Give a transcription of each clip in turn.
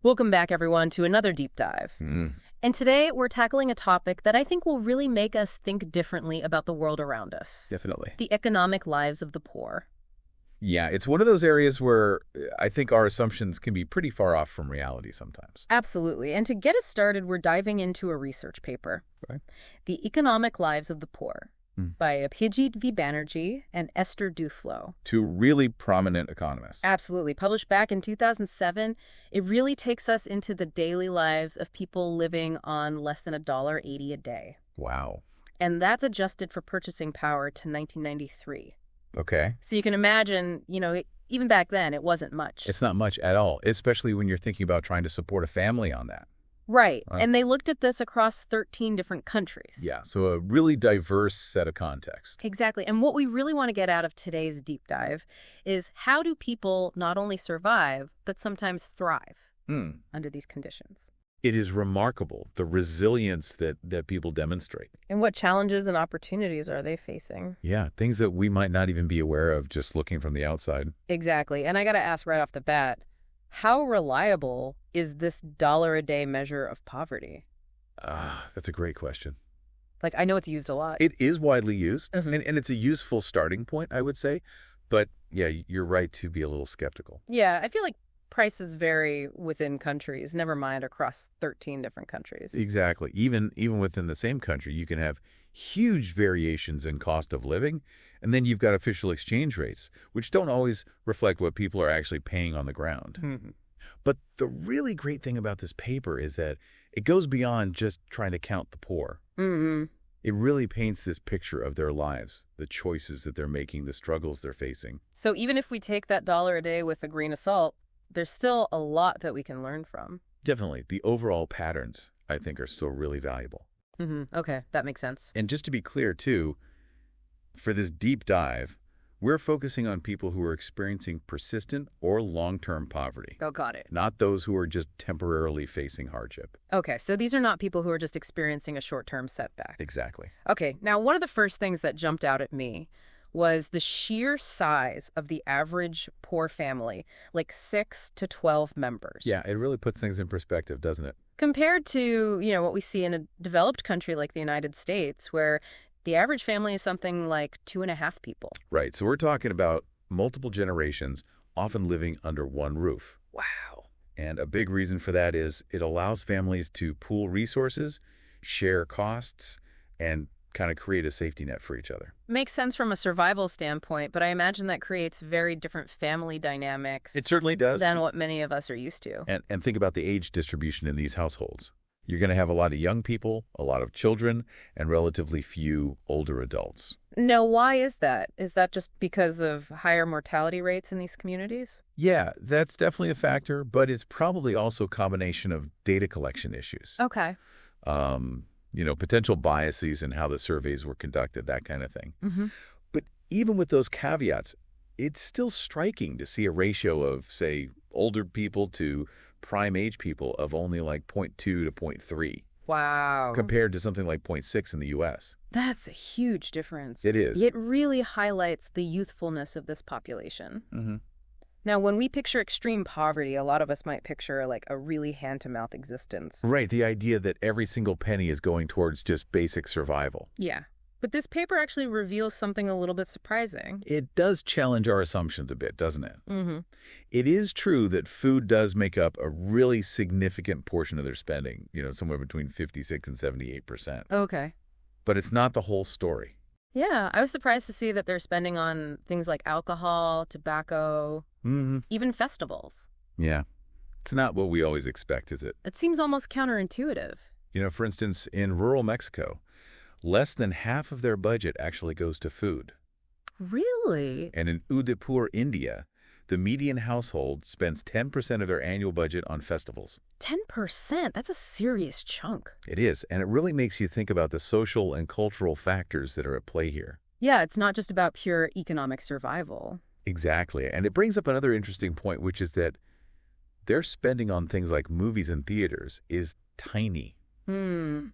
Welcome back, everyone, to another deep dive. And today we're tackling a topic that I think will really make us think differently about the world around us. Definitely. The economic lives of the poor. Yeah, it's one of those areas where I think our assumptions can be pretty far off from reality sometimes. Absolutely. And to get us started, we're diving into a research paper. Right. The Economic Lives of the Poor Mm. by Abhijit V. Banerjee and Esther Duflo. Two really prominent economists. Absolutely. Published back in 2007, it really takes us into the daily lives of people living on less than $1.80 a day. Wow. And that's adjusted for purchasing power to 1993. Okay. So you can imagine, even back then, it wasn't much. It's not much at all, especially when you're thinking about trying to support a family on that. Right. Right. And they looked at this across 13 different countries. Yeah, so a really diverse set of context. Exactly. And what we really want to get out of today's deep dive is how do people not only survive, but sometimes thrive under these conditions? It is remarkable, the resilience that people demonstrate. And what challenges and opportunities are they facing? Yeah, things that we might not even be aware of just looking from the outside. Exactly. And I got to ask right off the bat, how reliable is this $1 a day measure of poverty? That's a great question. Like, I know it's used a lot. It is widely used, Mhm. and it's a useful starting point, I would say. But yeah, you're right to be a little skeptical. Yeah, I feel like prices vary within countries, never mind across 13 different countries. Exactly. Even within the same country, you can have huge variations in cost of living, and then you've got official exchange rates, which don't always reflect what people are actually paying on the ground. Mhm. But the really great thing about this paper is that it goes beyond just trying to count the poor. Mm-hmm. It really paints this picture of their lives, the choices that they're making, the struggles they're facing. So even if we take that $1 a day with a grain of salt, there's still a lot that we can learn from. Definitely, the overall patterns, I think, are still really valuable. Okay, that makes sense. And just to be clear, too, for this deep dive, we're focusing on people who are experiencing persistent or long-term poverty, Oh, got it. not those who are just temporarily facing hardship. Okay, so these are not people who are just experiencing a short-term setback. Exactly. Okay, now one of the first things that jumped out at me was the sheer size of the average poor family, like 6 to 12 members. Yeah, it really puts things in perspective, doesn't it? Compared to, what we see in a developed country like the United States, where the average family is something like 2.5 people. Right, so we're talking about multiple generations, often living under one roof. Wow. And a big reason for that is it allows families to pool resources, share costs, and kind of create a safety net for each other. Makes sense from a survival standpoint, but I imagine that creates very different family dynamics It certainly does. than what many of us are used to. And think about the age distribution in these households. You're going to have a lot of young people, a lot of children, and relatively few older adults. Now, why is that? Is that just because of higher mortality rates in these communities? Yeah, that's definitely a factor, but it's probably also a combination of data collection issues. Okay. Potential biases in how the surveys were conducted, that kind of thing. Mm-hmm. But even with those caveats, it's still striking to see a ratio of, say, older people to prime age people of only like 0.2 to 0.3 Wow. compared to something like 0.6 in the U.S. That's a huge difference. It is. It really highlights the youthfulness of this population. Mm-hmm. Now, when we picture extreme poverty, a lot of us might picture like a really hand-to-mouth existence. Right, the idea that every single penny is going towards just basic survival. Yeah. But this paper actually reveals something a little bit surprising. It does challenge our assumptions a bit, doesn't it? Mm-hmm. It is true that food does make up a really significant portion of their spending, somewhere between 56 and 78%. Okay. But it's not the whole story. Yeah, I was surprised to see that they're spending on things like alcohol, tobacco, Mm-hmm. even festivals. Yeah. It's not what we always expect, is it? It seems almost counterintuitive. For instance, in rural Mexico, less than half of their budget actually goes to food. Really? And in Udaipur, India, the median household spends 10% of their annual budget on festivals. 10%? That's a serious chunk. It is, and it really makes you think about the social and cultural factors that are at play here. Yeah, it's not just about pure economic survival. Exactly, and it brings up another interesting point, which is that their spending on things like movies and theaters is tiny. Mm-hmm.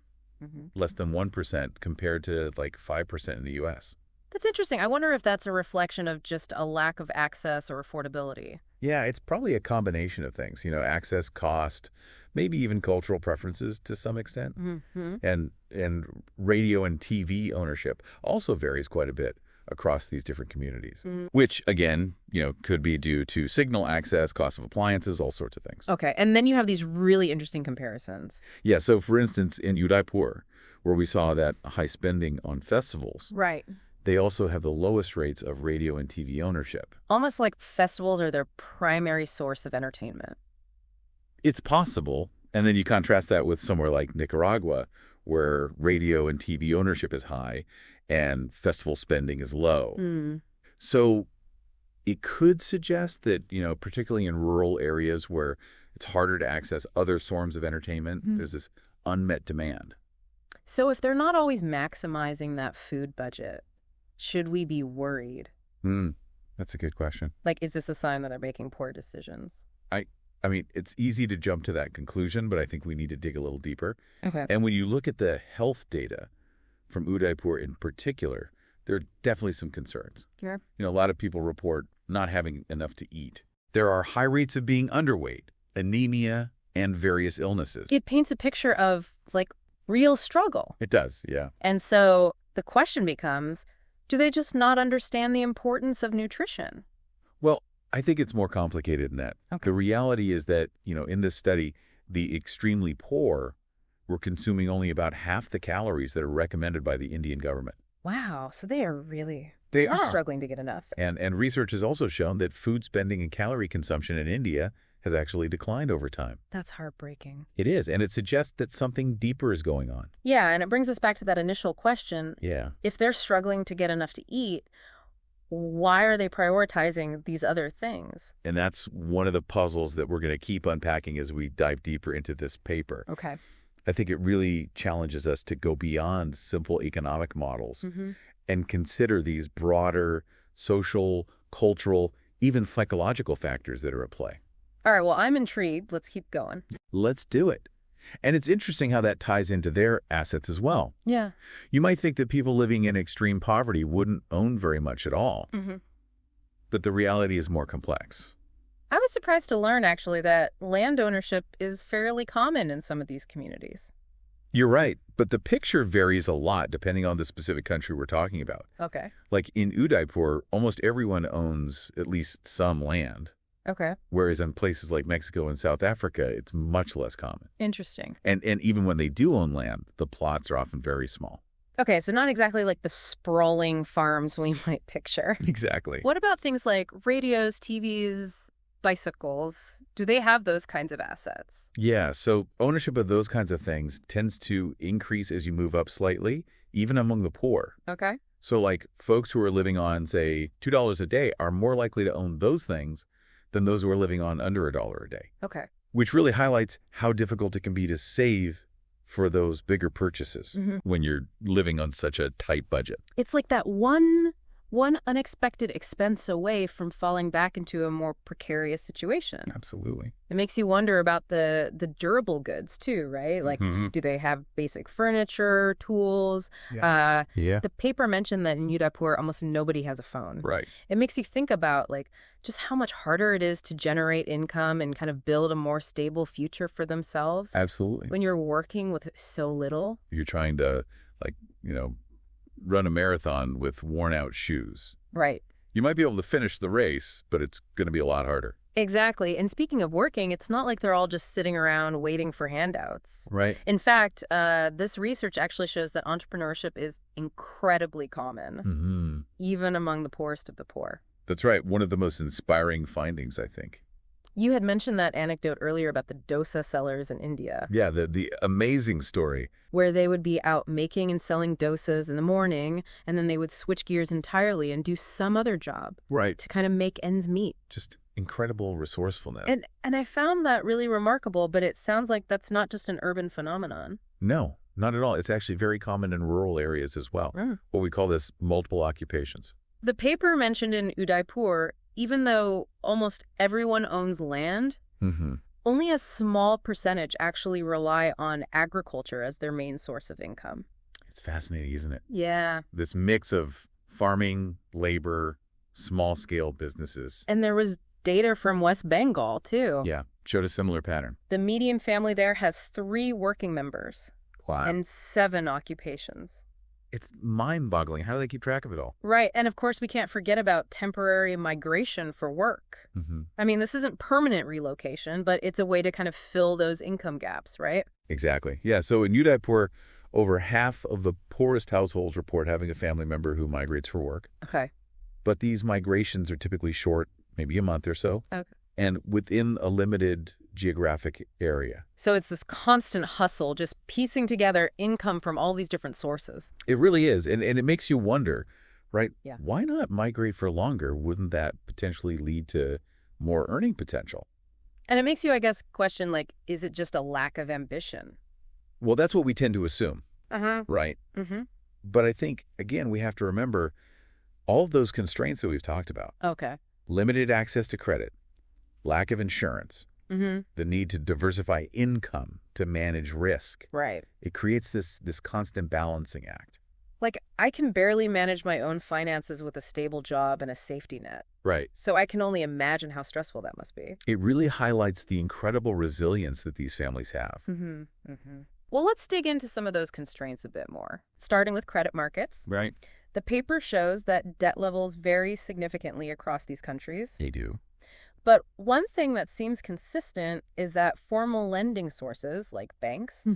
Less than 1% compared to like 5% in the U.S. That's interesting. I wonder if that's a reflection of just a lack of access or affordability. Yeah, it's probably a combination of things, access, cost, maybe even cultural preferences to some extent. Mm-hmm. And radio and TV ownership also varies quite a bit across these different communities, which, again, could be due to signal access, cost of appliances, all sorts of things. Okay, and then you have these really interesting comparisons. Yeah, so for instance, in Udaipur, where we saw that high spending on festivals, Right. they also have the lowest rates of radio and TV ownership. Almost like festivals are their primary source of entertainment. It's possible. And then you contrast that with somewhere like Nicaragua, where radio and TV ownership is high and festival spending is low. So it could suggest that, particularly in rural areas where it's harder to access other forms of entertainment, there's this unmet demand. So if they're not always maximizing that food budget, should we be worried? That's a good question. Like, is this a sign that they're making poor decisions? I mean, it's easy to jump to that conclusion, but I think we need to dig a little deeper. Okay. And when you look at the health data from Udaipur in particular, there are definitely some concerns. Sure. A lot of people report not having enough to eat. There are high rates of being underweight, anemia, and various illnesses. It paints a picture of, like, real struggle. It does, yeah. And so the question becomes, do they just not understand the importance of nutrition? Well, I think it's more complicated than that. Okay. The reality is that, in this study, the extremely poor were consuming only about half the calories that are recommended by the Indian government. Wow, so they are really They are struggling to get enough. And research has also shown that food spending and calorie consumption in India has actually declined over time. That's heartbreaking. It is, and it suggests that something deeper is going on. Yeah, and it brings us back to that initial question. Yeah. If they're struggling to get enough to eat, why are they prioritizing these other things? And that's one of the puzzles that we're going to keep unpacking as we dive deeper into this paper. Okay. I think it really challenges us to go beyond simple economic models and consider these broader social, cultural, even psychological factors that are at play. All right, well, I'm intrigued. Let's keep going. Let's do it. And it's interesting how that ties into their assets as well. Yeah. You might think that people living in extreme poverty wouldn't own very much at all. But the reality is more complex. I was surprised to learn, actually, that land ownership is fairly common in some of these communities. You're right, but the picture varies a lot depending on the specific country we're talking about. Okay. Like in Udaipur, almost everyone owns at least some land. Okay. Whereas in places like Mexico and South Africa, it's much less common. Interesting. And even when they do own land, the plots are often very small. Okay, so not exactly like the sprawling farms we might picture. Exactly. What about things like radios, TVs, bicycles? Do they have those kinds of assets? Yeah, so ownership of those kinds of things tends to increase as you move up slightly, even among the poor. Okay. So like folks who are living on, say, $2 a day are more likely to own those things than those who are living on under $1 a day. Okay. Which really highlights how difficult it can be to save for those bigger purchases when you're living on such a tight budget. It's like that one unexpected expense away from falling back into a more precarious situation. Absolutely. It makes you wonder about the durable goods too, right? Like, do they have basic furniture, tools? Yeah. The paper mentioned that in Udaipur, almost nobody has a phone. Right. It makes you think about, like, just how much harder it is to generate income and kind of build a more stable future for themselves. Absolutely. When you're working with so little. You're trying to, run a marathon with worn-out shoes. Right. You might be able to finish the race, but it's going to be a lot harder. Exactly. And speaking of working, it's not like they're all just sitting around waiting for handouts. Right. In fact, this research actually shows that entrepreneurship is incredibly common, even among the poorest of the poor. That's right. One of the most inspiring findings, I think. You had mentioned that anecdote earlier about the dosa sellers in India. Yeah, the amazing story. Where they would be out making and selling dosas in the morning, and then they would switch gears entirely and do some other job. Right. To kind of make ends meet. Just incredible resourcefulness. And I found that really remarkable, but it sounds like that's not just an urban phenomenon. No, not at all. It's actually very common in rural areas as well. What we call this multiple occupations. The paper mentioned in Udaipur, even though almost everyone owns land, only a small percentage actually rely on agriculture as their main source of income. It's fascinating, isn't it? Yeah. This mix of farming, labor, small-scale businesses. And there was data from West Bengal, too. Yeah, showed a similar pattern. The median family there has 3 working members. Wow. And 7 occupations. It's mind-boggling. How do they keep track of it all? Right. And of course, we can't forget about temporary migration for work. I mean, this isn't permanent relocation, but it's a way to kind of fill those income gaps, right? Exactly. Yeah, so in Udaipur, over half of the poorest households report having a family member who migrates for work. Okay. But these migrations are typically short, maybe a month or so, and within a limited geographic area. So it's this constant hustle, just piecing together income from all these different sources. It really is, and it makes you wonder, right? Yeah. Why not migrate for longer? Wouldn't that potentially lead to more earning potential? And it makes you, I guess, question, like, is it just a lack of ambition? Well, that's what we tend to assume, right? But I think, again, we have to remember all of those constraints that we've talked about. Okay. Limited access to credit, lack of insurance, the need to diversify income to manage risk. Right. It creates this constant balancing act. Like, I can barely manage my own finances with a stable job and a safety net. Right. So I can only imagine how stressful that must be. It really highlights the incredible resilience that these families have. Well, let's dig into some of those constraints a bit more, starting with credit markets. Right. The paper shows that debt levels vary significantly across these countries. They do. But one thing that seems consistent is that formal lending sources, like banks,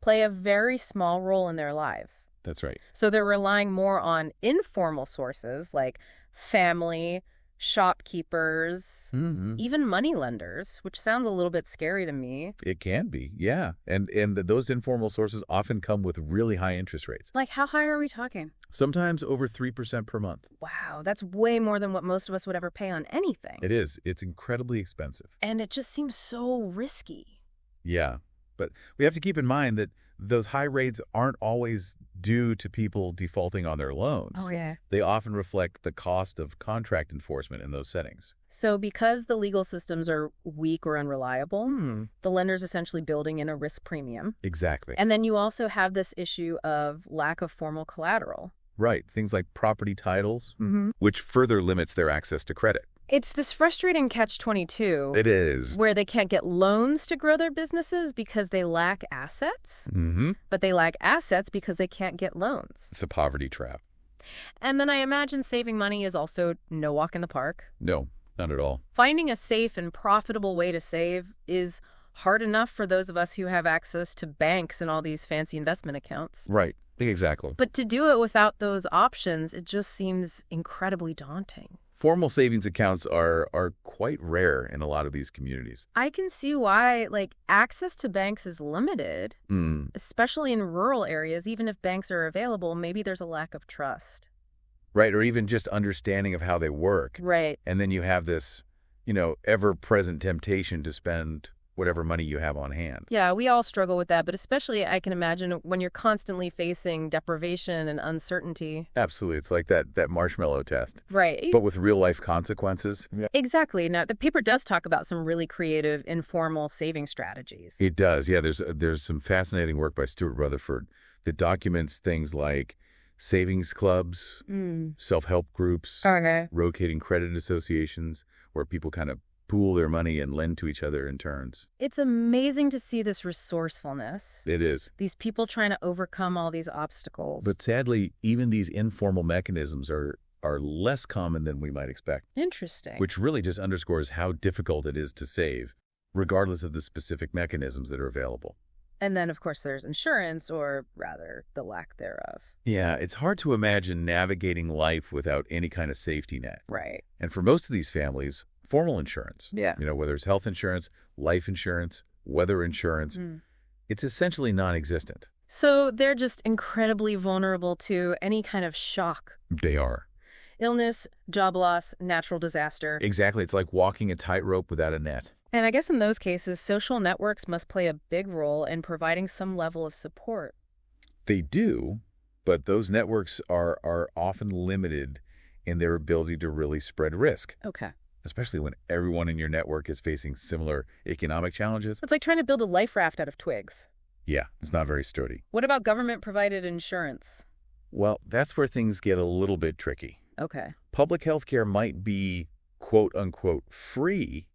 play a very small role in their lives. That's right. So they're relying more on informal sources like family, shopkeepers, even money lenders, which sounds a little bit scary to me. It can be, yeah. And those informal sources often come with really high interest rates. Like, how high are we talking? Sometimes over 3% per month. Wow, that's way more than what most of us would ever pay on anything. It is. It's incredibly expensive. And it just seems so risky. Yeah. But we have to keep in mind that those high rates aren't always due to people defaulting on their loans. Oh, yeah. They often reflect the cost of contract enforcement in those settings. So because the legal systems are weak or unreliable, the lender's essentially building in a risk premium. Exactly. And then you also have this issue of lack of formal collateral. Right. Things like property titles, which further limits their access to credit. It's this frustrating catch-22. It is. Where they can't get loans to grow their businesses because they lack assets, but they lack assets because they can't get loans. It's a poverty trap. And then I imagine saving money is also no walk in the park. No, not at all. Finding a safe and profitable way to save is hard enough for those of us who have access to banks and all these fancy investment accounts. Right. Exactly. But to do it without those options, it just seems incredibly daunting. Formal savings accounts are quite rare in a lot of these communities. I can see why, like, access to banks is limited, especially in rural areas. Even if banks are available, maybe there's a lack of trust. Right, or even just understanding of how they work. Right. And then you have this, ever-present temptation to spend whatever money you have on hand. Yeah, we all struggle with that, but especially I can imagine when you're constantly facing deprivation and uncertainty. Absolutely. It's like that marshmallow test. Right. But with real-life consequences. Yeah. Exactly. Now, the paper does talk about some really creative, informal saving strategies. It does. Yeah, there's some fascinating work by Stuart Rutherford that documents things like savings clubs, self-help groups, rotating credit associations, where people kind of pool their money and lend to each other in turns. It's amazing to see this resourcefulness. It is. These people trying to overcome all these obstacles. But sadly, even these informal mechanisms are less common than we might expect. Interesting. Which really just underscores how difficult it is to save, regardless of the specific mechanisms that are available. And then, of course, there's insurance, or rather, the lack thereof. Yeah, it's hard to imagine navigating life without any kind of safety net. Right. And for most of these families, formal insurance, whether it's health insurance, life insurance, weather insurance, it's essentially non-existent. So they're just incredibly vulnerable to any kind of shock. They are. Illness, job loss, natural disaster. Exactly. It's like walking a tightrope without a net. And I guess in those cases, social networks must play a big role in providing some level of support. They do, but those networks are often limited in their ability to really spread risk. Okay. Especially when everyone in your network is facing similar economic challenges. It's like trying to build a life raft out of twigs. Yeah, it's not very sturdy. What about government-provided insurance? Well, that's where things get a little bit tricky. Okay. Public health care might be quote-unquote free,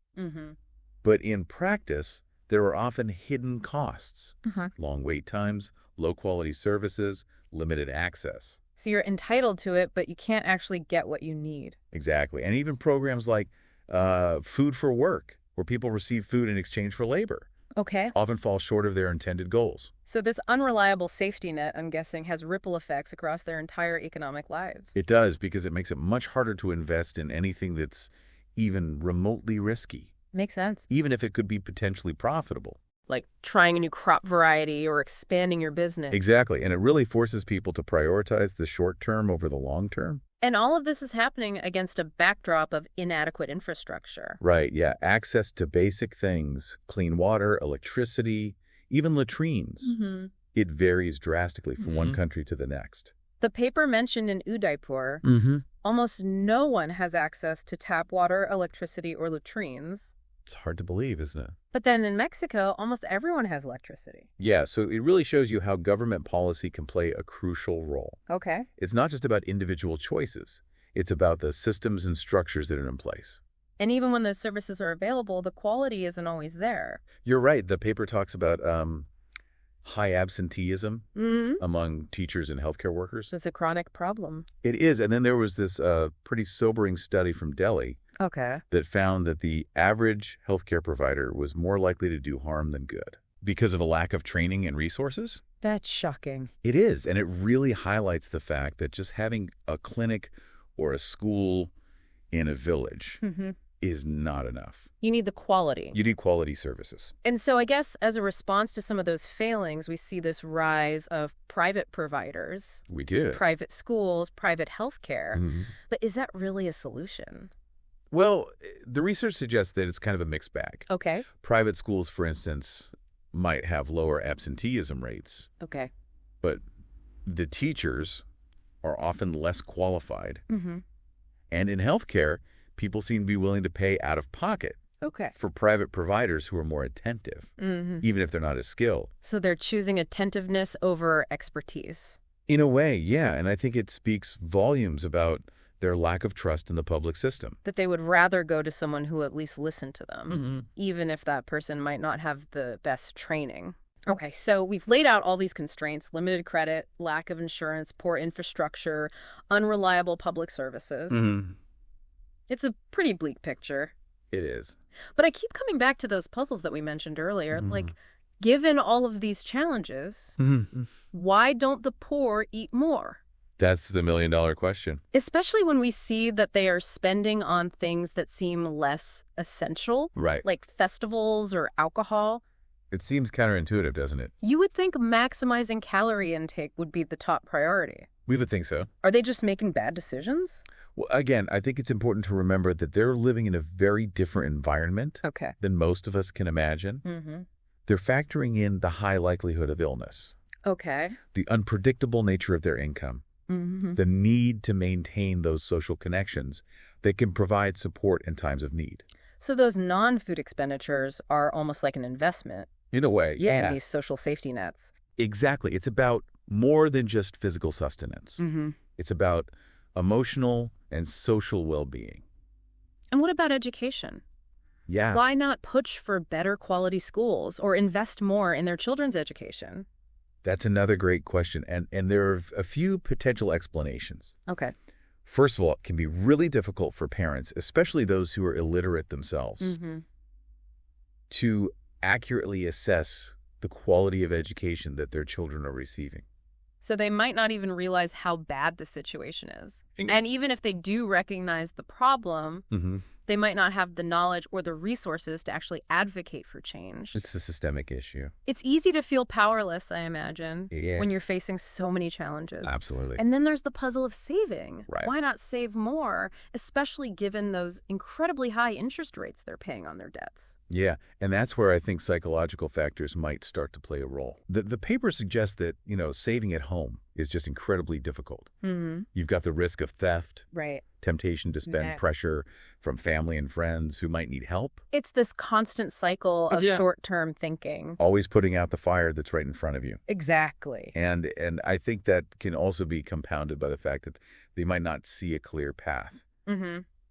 but in practice, there are often hidden costs. Long wait times, low-quality services, limited access. So you're entitled to it, but you can't actually get what you need. Exactly. And even programs like Food for Work, where people receive food in exchange for labor, Okay. often fall short of their intended goals. So this unreliable safety net, I'm guessing, has ripple effects across their entire economic lives. It does, because it makes it much harder to invest in anything that's even remotely risky, Makes sense. even if it could be potentially profitable. Like trying a new crop variety or expanding your business. Exactly. And it really forces people to prioritize the short term over the long term. And all of this is happening against a backdrop of inadequate infrastructure. Right, yeah. Access to basic things, clean water, electricity, even latrines. It varies drastically from one country to the next. The paper mentioned in Udaipur, almost no one has access to tap water, electricity, or latrines. It's hard to believe, isn't it? But then in Mexico, almost everyone has electricity. Yeah, so it really shows you how government policy can play a crucial role. Okay. It's not just about individual choices. It's about the systems and structures that are in place. And even when those services are available, the quality isn't always there. You're right. The paper talks about high absenteeism among teachers and healthcare workers. So it's a chronic problem. It is. And then there was this pretty sobering study from Delhi Okay. that found that the average healthcare provider was more likely to do harm than good because of a lack of training and resources. That's shocking. It is. And it really highlights the fact that just having a clinic or a school in a village is not enough. You need the quality. You need quality services. And so I guess as a response to some of those failings, we see this rise of private providers, We do. private schools, private healthcare. But is that really a solution? Well, the research suggests that it's kind of a mixed bag. Okay. Private schools, for instance, might have lower absenteeism rates, Okay. but the teachers are often less qualified. And in healthcare, people seem to be willing to pay out of pocket Okay. for private providers who are more attentive, even if they're not as skilled. So they're choosing attentiveness over expertise. In a way, yeah, and I think it speaks volumes about their lack of trust in the public system. That they would rather go to someone who at least listened to them, even if that person might not have the best training. Okay, so we've laid out all these constraints: limited credit, lack of insurance, poor infrastructure, unreliable public services. It's a pretty bleak picture. It is. But I keep coming back to those puzzles that we mentioned earlier. Like, given all of these challenges, why don't the poor eat more? That's the million-dollar question. Especially when we see that they are spending on things that seem less essential, Right. like festivals or alcohol. It seems counterintuitive, doesn't it? You would think maximizing calorie intake would be the top priority. We would think so. Are they just making bad decisions? Well, again, I think it's important to remember that they're living in a very different environment Okay. than most of us can imagine. They're factoring in the high likelihood of illness, Okay. the unpredictable nature of their income, the need to maintain those social connections that can provide support in times of need. So those non-food expenditures are almost like an investment In a way, yeah. in these social safety nets. Exactly. It's about more than just physical sustenance. It's about emotional and social well-being. And what about education? Yeah. Why not push for better quality schools or invest more in their children's education? That's another great question. And there are a few potential explanations. Okay. First of all, it can be really difficult for parents, especially those who are illiterate themselves, to accurately assess the quality of education that their children are receiving. So they might not even realize how bad the situation is. And even if they do recognize the problem, they might not have the knowledge or the resources to actually advocate for change. It's a systemic issue. It's easy to feel powerless, I imagine, Yeah. when you're facing so many challenges. Absolutely. And then there's the puzzle of saving. Right. Why not save more, especially given those incredibly high interest rates they're paying on their debts? Yeah, and that's where I think psychological factors might start to play a role. The paper suggests that, saving at home is just incredibly difficult. Mm-hmm. You've got the risk of theft, Right. temptation to spend, Yeah. pressure from family and friends who might need help. It's this constant cycle of short-term thinking. Always putting out the fire that's right in front of you. Exactly. And I think that can also be compounded by the fact that they might not see a clear path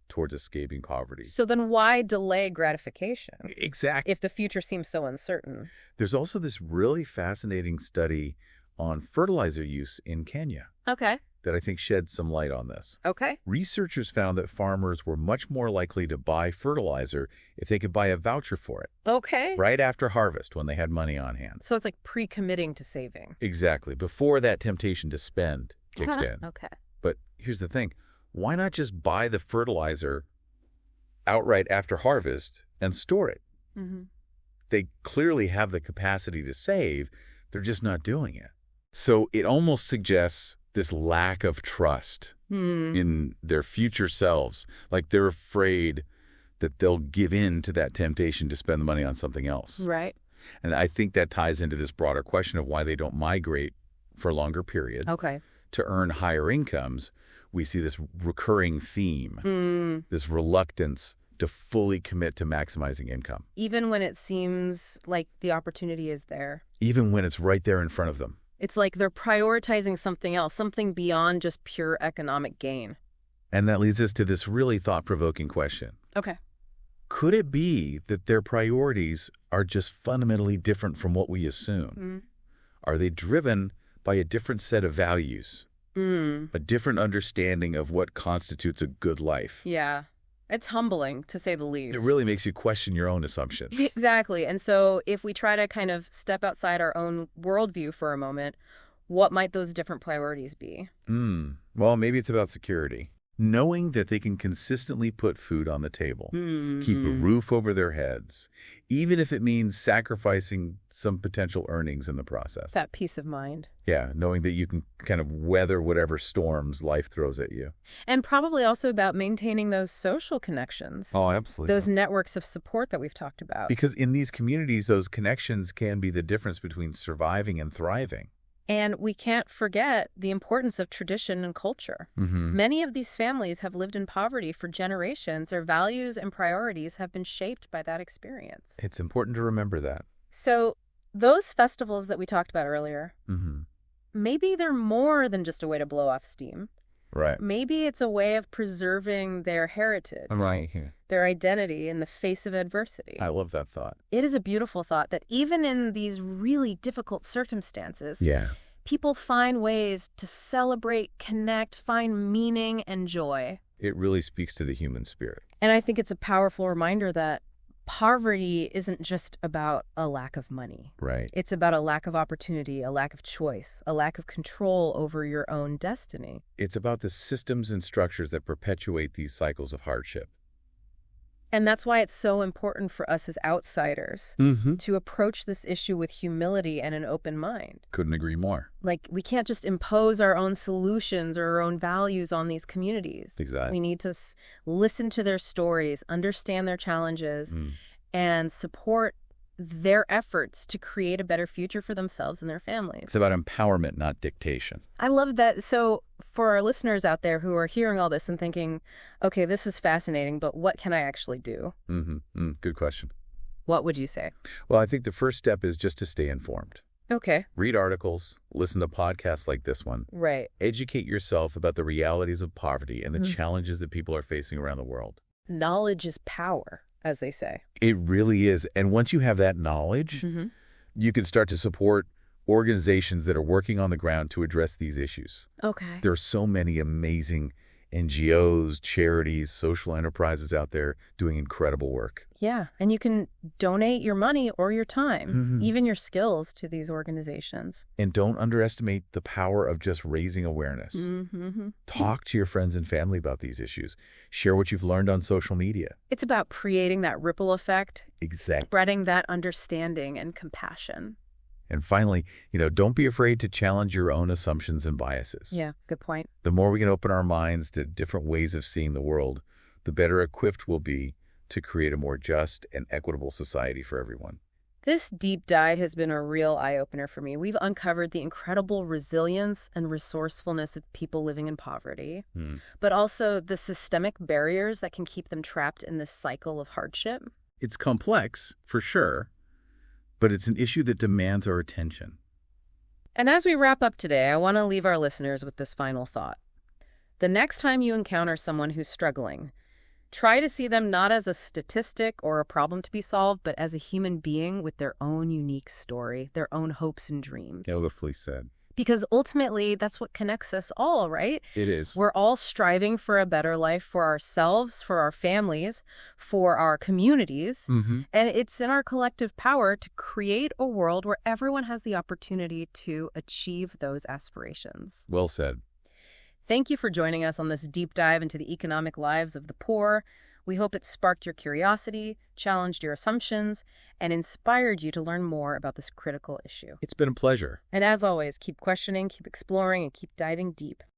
towards escaping poverty. So then why delay gratification? Exactly. If the future seems so uncertain. There's also this really fascinating study on fertilizer use in Kenya Okay. that I think sheds some light on this. Okay. Researchers found that farmers were much more likely to buy fertilizer if they could buy a voucher for it Okay. right after harvest when they had money on hand. So it's like pre-committing to saving. Exactly, before that temptation to spend kicks in. Okay. But here's the thing. Why not just buy the fertilizer outright after harvest and store it? Mm-hmm. They clearly have the capacity to save. They're just not doing it. So it almost suggests this lack of trust in their future selves. Like they're afraid that they'll give in to that temptation to spend the money on something else. Right. And I think that ties into this broader question of why they don't migrate for longer periods to earn higher incomes. We see this recurring theme, this reluctance to fully commit to maximizing income. Even when it seems like the opportunity is there. Even when it's right there in front of them. It's like they're prioritizing something else, something beyond just pure economic gain. And that leads us to this really thought-provoking question. Okay. Could it be that their priorities are just fundamentally different from what we assume? Are they driven by a different set of values? A different understanding of what constitutes a good life? Yeah. It's humbling, to say the least. It really makes you question your own assumptions. Exactly. And so if we try to kind of step outside our own worldview for a moment, what might those different priorities be? Well, maybe it's about security. Knowing that they can consistently put food on the table, keep a roof over their heads, even if it means sacrificing some potential earnings in the process. That peace of mind. Yeah, knowing that you can kind of weather whatever storms life throws at you. And probably also about maintaining those social connections. Oh, absolutely. Those networks of support that we've talked about. Because in these communities, those connections can be the difference between surviving and thriving. And we can't forget the importance of tradition and culture. Many of these families have lived in poverty for generations. Their values and priorities have been shaped by that experience. It's important to remember that. So those festivals that we talked about earlier, maybe they're more than just a way to blow off steam. Right. Maybe it's a way of preserving their heritage. I'm right here. Their identity in the face of adversity. I love that thought. It is a beautiful thought that even in these really difficult circumstances, people find ways to celebrate, connect, find meaning and joy. It really speaks to the human spirit. And I think it's a powerful reminder that poverty isn't just about a lack of money. Right. It's about a lack of opportunity, a lack of choice, a lack of control over your own destiny. It's about the systems and structures that perpetuate these cycles of hardship. And that's why it's so important for us as outsiders to approach this issue with humility and an open mind. Couldn't agree more. Like, we can't just impose our own solutions or our own values on these communities. Exactly. We need to listen to their stories, understand their challenges, and support their efforts to create a better future for themselves and their families. It's about empowerment, not dictation. I love that. So for our listeners out there who are hearing all this and thinking, okay, this is fascinating, but what can I actually do? Good question. What would you say? Well, I think the first step is just to stay informed. Okay. Read articles, listen to podcasts like this one. Right. Educate yourself about the realities of poverty and the challenges that people are facing around the world. Knowledge is power, as they say. It really is. And once you have that knowledge, you can start to support organizations that are working on the ground to address these issues. Okay. There are so many amazing NGOs, charities, social enterprises out there doing incredible work. Yeah. And you can donate your money or your time, even your skills to these organizations. And don't underestimate the power of just raising awareness. Talk to your friends and family about these issues. Share what you've learned on social media. It's about creating that ripple effect. Exactly. Spreading that understanding and compassion. And finally, don't be afraid to challenge your own assumptions and biases. Yeah, good point. The more we can open our minds to different ways of seeing the world, the better equipped we'll be to create a more just and equitable society for everyone. This deep dive has been a real eye-opener for me. We've uncovered the incredible resilience and resourcefulness of people living in poverty, but also the systemic barriers that can keep them trapped in this cycle of hardship. It's complex, for sure, but it's an issue that demands our attention. And as we wrap up today, I want to leave our listeners with this final thought. The next time you encounter someone who's struggling, try to see them not as a statistic or a problem to be solved, but as a human being with their own unique story, their own hopes and dreams. Beautifully said. Because ultimately, that's what connects us all, right? It is. We're all striving for a better life for ourselves, for our families, for our communities. And it's in our collective power to create a world where everyone has the opportunity to achieve those aspirations. Well said. Thank you for joining us on this deep dive into the economic lives of the poor. We hope it sparked your curiosity, challenged your assumptions, and inspired you to learn more about this critical issue. It's been a pleasure. And as always, keep questioning, keep exploring, and keep diving deep.